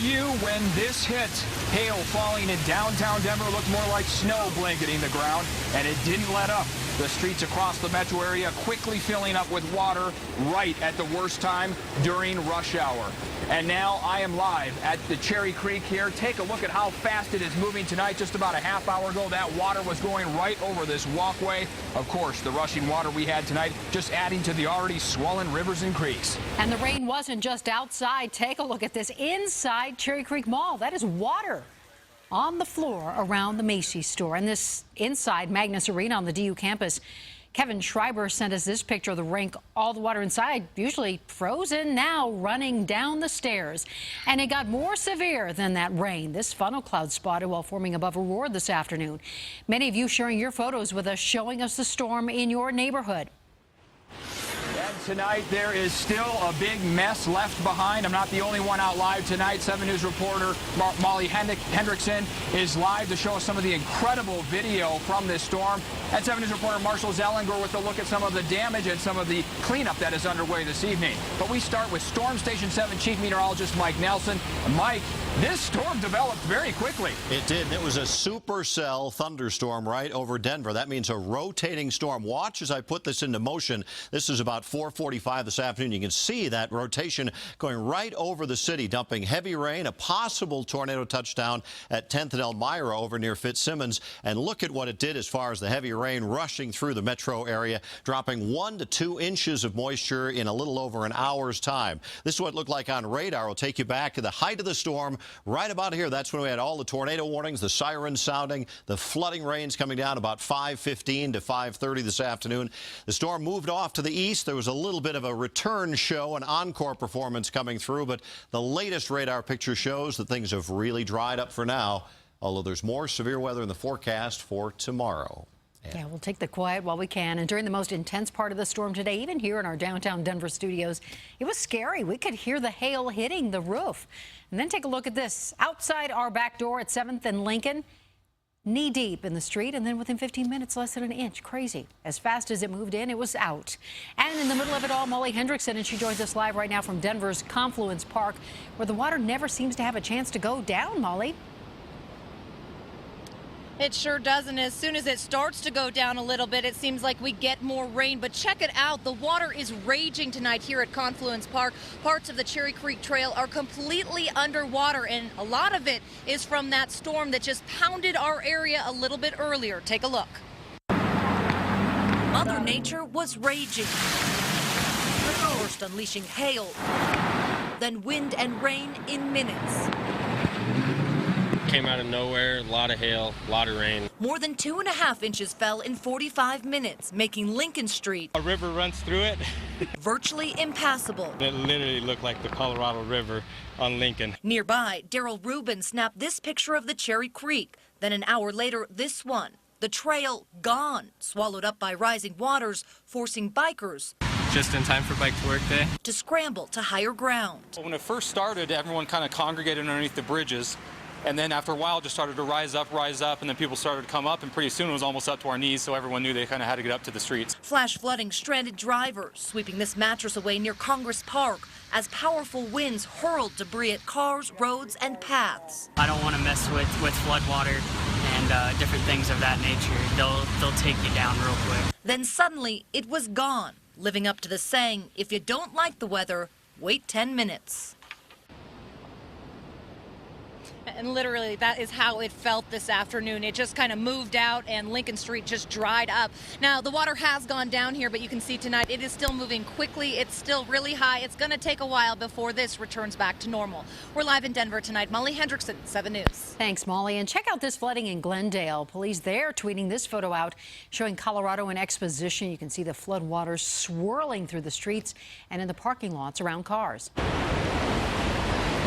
you when this hit? Hail falling in downtown Denver looked more like snow blanketing the ground, and it didn't let up. The streets across the metro area quickly filling up with water right at the worst time during rush hour. And now I am live at the Cherry Creek here. Take a look at how fast it is moving tonight. Just about a half hour ago, that water was going right over this walkway. Of course, the rushing water we had tonight just adding to the already swollen rivers and creeks. And the rain wasn't just outside. Take a look at this inside Cherry Creek Mall. That is water on the floor around the Macy's store. And this inside Magnus Arena on the DU campus. Kevin Schreiber sent us this picture of the rink. All the water inside, usually frozen, now running down the stairs. And it got more severe than that rain. This funnel cloud spotted while forming above Aurora this afternoon. Many of you sharing your photos with us, showing us the storm in your neighborhood. And tonight there is still a big mess left behind. I'm not the only one out live tonight. 7 News reporter Molly Hendrickson is live to show us some of the incredible video from this storm. And 7 News reporter Marshall Zellinger with a look at some of the damage and some of the cleanup that is underway this evening. But we start with Storm Station 7 Chief Meteorologist Mike Nelson. Mike, this storm developed very quickly. It did. It was a supercell thunderstorm right over Denver. That means a rotating storm. Watch as I put this into motion. This is about 4:45 this afternoon. You can see that rotation going right over the city, dumping heavy rain, a possible tornado touchdown at 10th and Elmira over near Fitzsimmons. And look at what it did as far as the heavy rain rushing through the metro area, dropping 1 to 2 inches of moisture in a little over an hour's time. This is what it looked like on radar. We'll take you back to the height of the storm. Right about here, that's when we had all the tornado warnings, the sirens sounding, the flooding rains coming down about 5:15 to 5:30 this afternoon. The storm moved off to the east. There was a little bit of a return show, an encore performance coming through, but the latest radar picture shows that things have really dried up for now, although there's more severe weather in the forecast for tomorrow. Yeah, we'll take the quiet while we can. And during the most intense part of the storm today, even here in our downtown Denver studios, it was scary. We could hear the hail hitting the roof. And then take a look at this. Outside our back door at 7th and Lincoln, knee deep in the street, and then within 15 minutes, less than an inch. Crazy. As fast as it moved in, it was out. And in the middle of it all, Molly Hendrickson, and she joins us live right now from Denver's Confluence Park, where the water never seems to have a chance to go down, Molly. It sure does, and as soon as it starts to go down a little bit, it seems like we get more rain. But check it out. The water is raging tonight here at Confluence Park. Parts of the Cherry Creek Trail are completely underwater, and a lot of it is from that storm that just pounded our area a little bit earlier. Take a look. Mother Nature was raging. First unleashing hail, then wind and rain in minutes. Came out of nowhere, a lot of hail, a lot of rain. More than 2.5 inches fell in 45 minutes, making Lincoln Street, A river runs through it. virtually impassable. It literally looked like the Colorado River on Lincoln. Nearby, Daryl Rubin snapped this picture of the Cherry Creek. Then an hour later, this one. The trail gone, swallowed up by rising waters, forcing bikers Just in time for bike to work day. to scramble to higher ground. When it first started, everyone kind of congregated underneath the bridges. And then after a while, it just started to rise up, and then people started to come up, and pretty soon it was almost up to our knees, so everyone knew they kind of had to get up to the streets. Flash flooding stranded drivers, sweeping this mattress away near Congress Park as powerful winds hurled debris at cars, roads, and paths. I don't want to mess with flood water and different things of that nature. They'll take you down real quick. Then suddenly, it was gone, living up to the saying, if you don't like the weather, wait 10 minutes. And literally, that is how it felt this afternoon. It just kind of moved out, and Lincoln Street just dried up. Now, the water has gone down here, but you can see tonight it is still moving quickly. It's still really high. It's going to take a while before this returns back to normal. We're live in Denver tonight. Molly Hendrickson, 7 News. Thanks, Molly. And check out this flooding in Glendale. Police there tweeting this photo out, showing Colorado in exposition. You can see the flood waters swirling through the streets and in the parking lots around cars.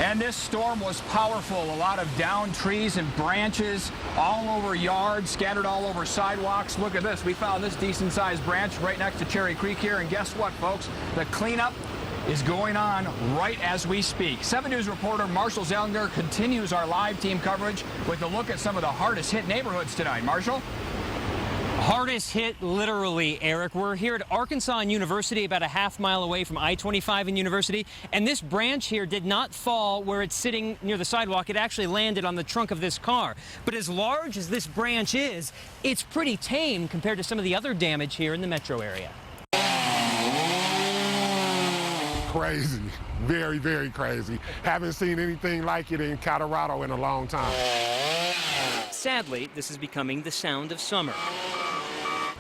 And this storm was powerful. A lot of downed trees and branches all over yards, scattered all over sidewalks. Look at this. We found this decent-sized branch right next to Cherry Creek here. And guess what, folks? The cleanup is going on right as we speak. 7 News reporter Marshall Zellinger continues our live team coverage with a look at some of the hardest hit neighborhoods tonight. Marshall? Hardest hit, literally, Eric. We're here at Arkansas and University, about a half-mile away from I-25 and University, and this branch here did not fall where it's sitting near the sidewalk. It actually landed on the trunk of this car. But as large as this branch is, it's pretty tame compared to some of the other damage here in the metro area. Crazy. Very, very crazy. Haven't seen anything like it in Colorado in a long time. Sadly, this is becoming the sound of summer.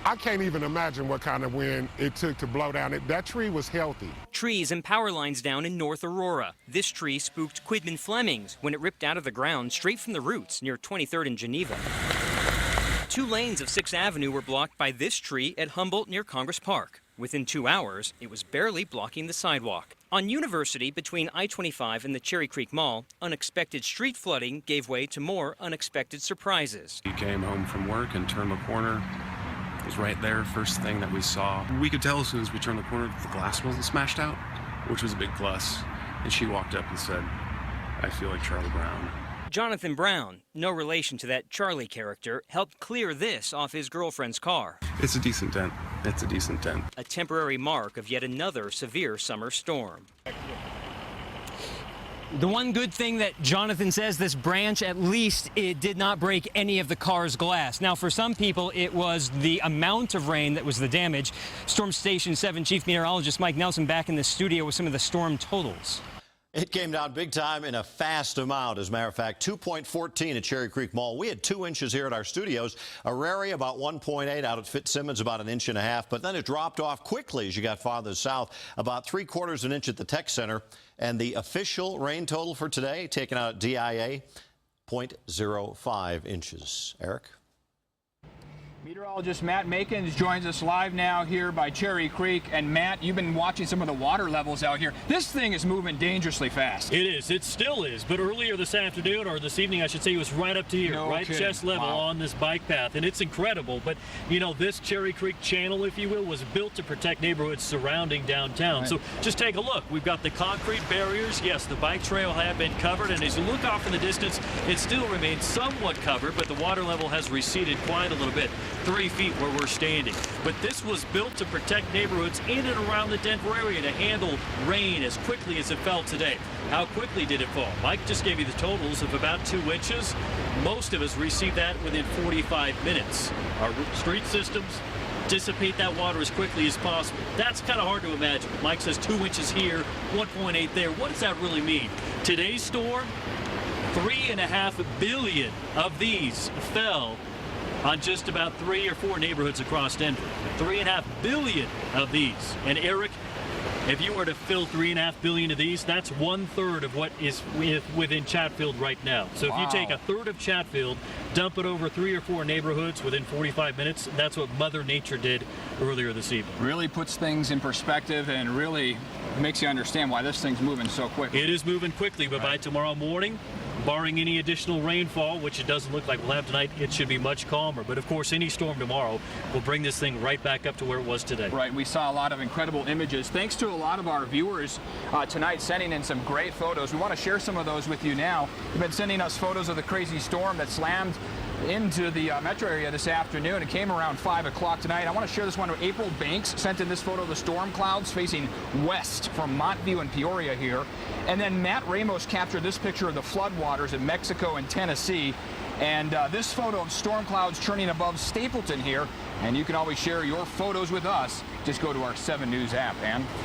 I can't even imagine what kind of wind it took to blow down it. That tree was healthy. Trees and power lines down in North Aurora. This tree spooked Quidman Flemings when it ripped out of the ground straight from the roots near 23rd and Geneva. 2 lanes of 6th Avenue were blocked by this tree at Humboldt near Congress Park. Within 2 hours, it was barely blocking the sidewalk. On University, between I-25 and the Cherry Creek Mall, unexpected street flooding gave way to more unexpected surprises. We came home from work and turned the corner. It was right there, first thing that we saw. We could tell as soon as we turned the corner that the glass wasn't smashed out, which was a big plus. And she walked up and said, "I feel like Charlie Brown." Jonathan Brown, no relation to that Charlie character, helped clear this off his girlfriend's car. It's a decent dent. It's a decent dent. A temporary mark of yet another severe summer storm. The one good thing that Jonathan says, this branch, at least it did not break any of the car's glass. Now, for some people, it was the amount of rain that was the damage. Storm Station 7 Chief Meteorologist Mike Nelson back in the studio with some of the storm totals. It came down big time in a fast amount. As a matter of fact, 2.14 at Cherry Creek Mall. We had 2 inches here at our studios. Auraria about 1.8, out at Fitzsimmons about 1.5 inches. But then it dropped off quickly as you got farther south, about 3/4 inch at the Tech Center. And the official rain total for today, taken out at DIA, 0.05 inches. Eric? Meteorologist Matt Makins joins us live now here by Cherry Creek. And Matt, you've been watching some of the water levels out here. This thing is moving dangerously fast. It is. It still is. But earlier this afternoon, or this evening, I should say, it was right up to here, No right kidding. chest level on this bike path. And it's incredible. But, you know, this Cherry Creek channel, if you will, was built to protect neighborhoods surrounding downtown. Right. So just take a look. We've got the concrete barriers. Yes, the bike trail have been covered. And as you look off in the distance, it still remains somewhat covered, but the water level has receded quite a little bit, 3 feet where we're standing. But this was built to protect neighborhoods in and around the Denver area to handle rain as quickly as it fell today. How quickly did it fall? Mike just gave you the totals of about 2 inches. Most of us received that within 45 minutes. Our street systems dissipate that water as quickly as possible. That's kind of hard to imagine. Mike says 2 inches here, 1.8 there. What does that really mean? Today's storm, 3.5 billion of these fell on just about 3 or 4 neighborhoods across Denver. 3.5 billion of these. And Eric, if you were to fill 3.5 billion of these, that's 1/3 of what is within Chatfield right now. So if you take 1/3 of Chatfield, dump it over 3 or 4 neighborhoods within 45 minutes, that's what Mother Nature did earlier this evening. Really puts things in perspective and really makes you understand why this thing's moving so quick. It is moving quickly, but by tomorrow morning, barring any additional rainfall, which it doesn't look like we'll have tonight, it should be much calmer. But of course, any storm tomorrow will bring this thing right back up to where it was today. Right, we saw a lot of incredible images. Thanks to a lot of our viewers tonight sending in some great photos. We want to share some of those with you now. You've been sending us photos of the crazy storm that slammed into the metro area this afternoon. It came around 5 o'clock tonight. I want to share this one with April Banks. Sent in this photo of the storm clouds facing west from Montview and Peoria here. And then Matt Ramos captured this picture of the floodwaters in Mexico and Tennessee. And this photo of storm clouds churning above Stapleton here. And you can always share your photos with us. Just go to our 7 News app, Ann.